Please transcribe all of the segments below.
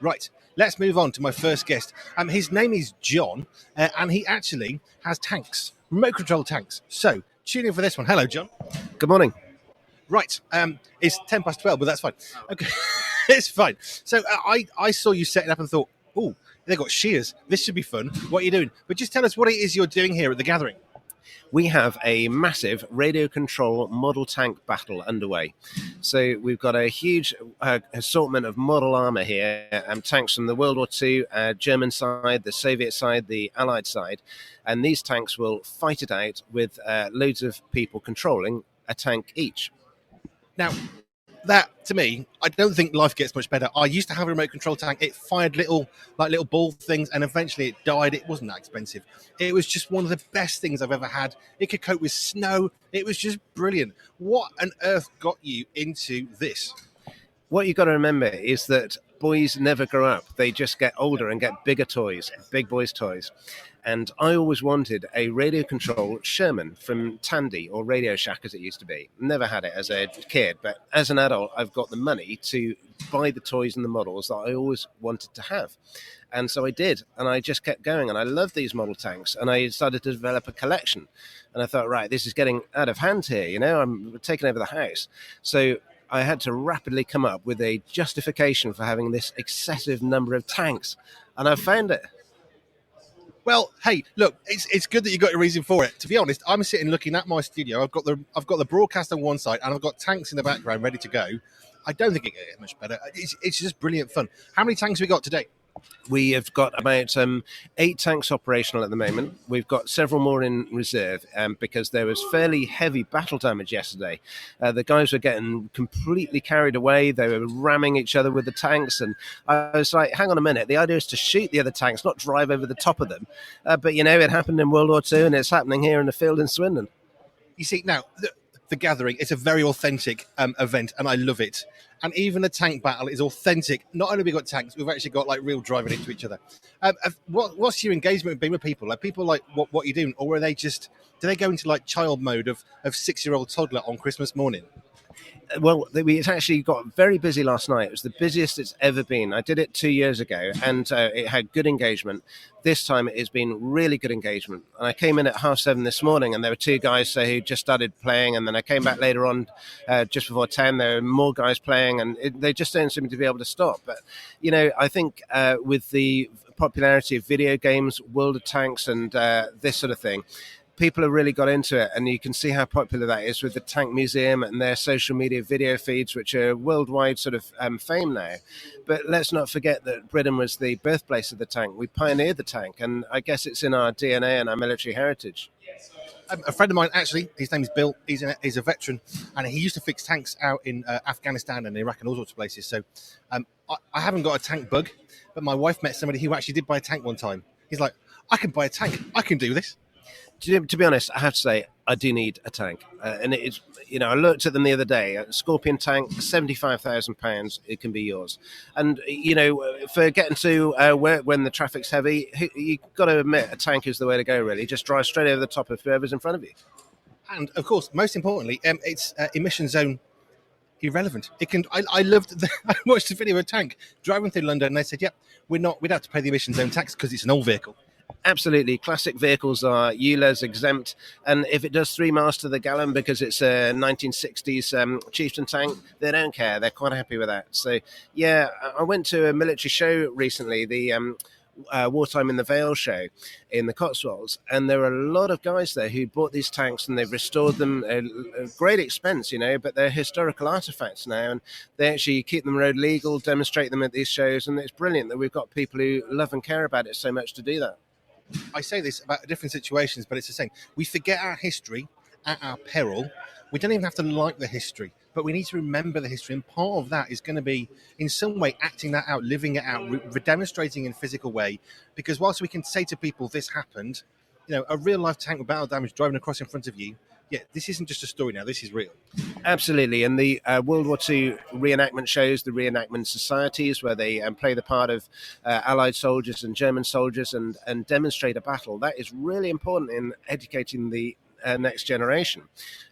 Right, let's move on to my first guest. His name is John, and he actually has tanks, remote control tanks. So, tune in for this one. Hello, John. Good morning. Right, it's 10 past 12, but that's fine. Okay, it's fine. So, I saw you setting up and thought, oh, they've got shears. This should be fun. What are you doing? But just tell us what it is you're doing here at the gathering. We have a massive radio control model tank battle underway. So we've got a huge assortment of model armour here, tanks from the World War II, German side, the Soviet side, the Allied side. And these tanks will fight it out with loads of people controlling a tank each. Now, that to me, I don't think life gets much better. I used to have a remote control tank. It fired little ball things, and eventually it died. It wasn't that expensive. It was just one of the best things I've ever had. It could cope with snow. It was just brilliant. What on earth got you into this? What you've got to remember is that boys never grow up. They just get older and get bigger toys, big boys' toys. And I always wanted a radio control Sherman from Tandy, or Radio Shack as it used to be. Never had it as a kid, but as an adult, I've got the money to buy the toys and the models that I always wanted to have. And so I did, and I just kept going, and I love these model tanks, and I started to develop a collection. And I thought, right, this is getting out of hand here, I'm taking over the house. So I had to rapidly come up with a justification for having this excessive number of tanks, and I found it. Well, hey, look, it's good that you got a reason for it. To be honest, I'm sitting looking at my studio. I've got the broadcast on one side, and I've got tanks in the background ready to go. I don't think it gets much better. It's just brilliant fun. How many tanks have we got today? We have got about 8 tanks operational at the moment. We've got several more in reserve because there was fairly heavy battle damage yesterday. The guys were getting completely carried away. They were ramming each other with the tanks. And I was like, hang on a minute. The idea is to shoot the other tanks, not drive over the top of them. But, it happened in World War II, and it's happening here in the field in Swindon. You see, now, the gathering, it's a very authentic event, and I love it. And even the tank battle is authentic. Not only have we got tanks, we've actually got real driving into each other. What's your engagement been with people? Like people what you're doing, or are they do they go into child mode of 6-year-old toddler on Christmas morning? Well, it actually got very busy last night. It was the busiest it's ever been. I did it 2 years ago, and it had good engagement. This time it has been really good engagement. And I came in at 7:30 this morning, and there were 2 guys who just started playing, and then I came back later on just before 10. There were more guys playing, and they just don't seem to be able to stop. But, I think with the popularity of video games, World of Tanks, and this sort of thing, people have really got into it, and you can see how popular that is with the Tank Museum and their social media video feeds, which are worldwide sort of fame now. But let's not forget that Britain was the birthplace of the tank. We pioneered the tank, and I guess it's in our DNA and our military heritage. A friend of mine, actually, his name is Bill. He's a veteran, and he used to fix tanks out in Afghanistan and Iraq and all sorts of places. So I haven't got a tank bug, but my wife met somebody who actually did buy a tank one time. He's like, I can buy a tank. I can do this. To be honest, I have to say, I do need a tank. And it's, I looked at them the other day. A Scorpion tank, £75,000, it can be yours. And, for getting to when the traffic's heavy, you've got to admit a tank is the way to go, really. Just drive straight over the top of whoever's in front of you. And, of course, most importantly, it's emission zone irrelevant. It can. I loved. I watched the video of a tank driving through London, and they said, "Yep, we'd have to pay the emission zone tax because it's an old vehicle." Absolutely. Classic vehicles are ULEZ exempt, and if it does 3 miles to the gallon because it's a 1960s Chieftain tank, they don't care. They're quite happy with that. So, yeah, I went to a military show recently, the Wartime in the Vale show in the Cotswolds, and there were a lot of guys there who bought these tanks and they've restored them at a great expense, but they're historical artifacts now, and they actually keep them road legal, demonstrate them at these shows, and it's brilliant that we've got people who love and care about it so much to do that. I say this about different situations, but it's the same. We forget our history at our peril. We don't even have to like the history, but we need to remember the history. And part of that is going to be, in some way, acting that out, living it out, demonstrating in a physical way. Because whilst we can say to people, this happened, a real-life tank with battle damage driving across in front of you, yeah, this isn't just a story now, this is real. Absolutely, and the World War II reenactment shows, the reenactment societies where they play the part of Allied soldiers and German soldiers and demonstrate a battle, that is really important in educating the next generation.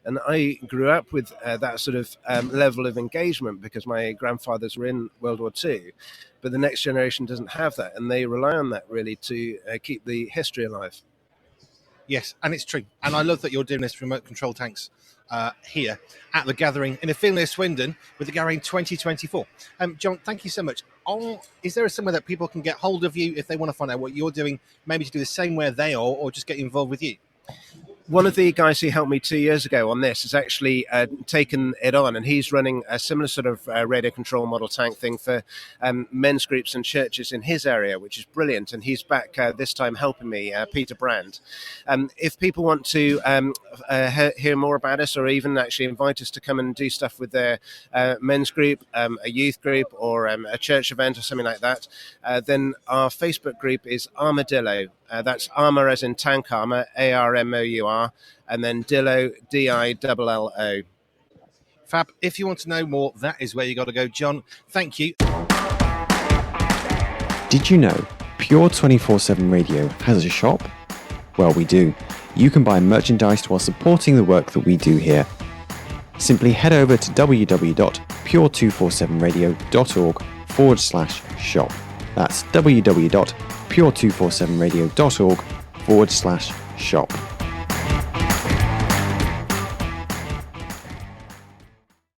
And I grew up with that sort of level of engagement because my grandfathers were in World War II. But the next generation doesn't have that, and they rely on that really to keep the history alive. Yes, and it's true. And I love that you're doing this remote control tanks here at the gathering in the field near Swindon with the gathering 2024. John, thank you so much. Is there somewhere that people can get hold of you if they want to find out what you're doing, maybe to do the same where they are, or just get involved with you? One of the guys who helped me 2 years ago on this has actually taken it on, and he's running a similar sort of radio control model tank thing for men's groups and churches in his area, which is brilliant. And he's back this time helping me, Peter Brand. If people want to hear more about us, or even actually invite us to come and do stuff with their men's group, a youth group, or a church event or something like that, then our Facebook group is Armour Dillo. That's Armour as in tank armour, ARMOUR, and then Dillo, DILLO. Fab. If you want to know more, that is where you got to go. John, thank you. Did you know Pure 24/7 Radio has a shop? Well, we do. You can buy merchandise while supporting the work that we do here. Simply head over to www.pure247radio.org/shop. That's www.pure247radio.org/shop.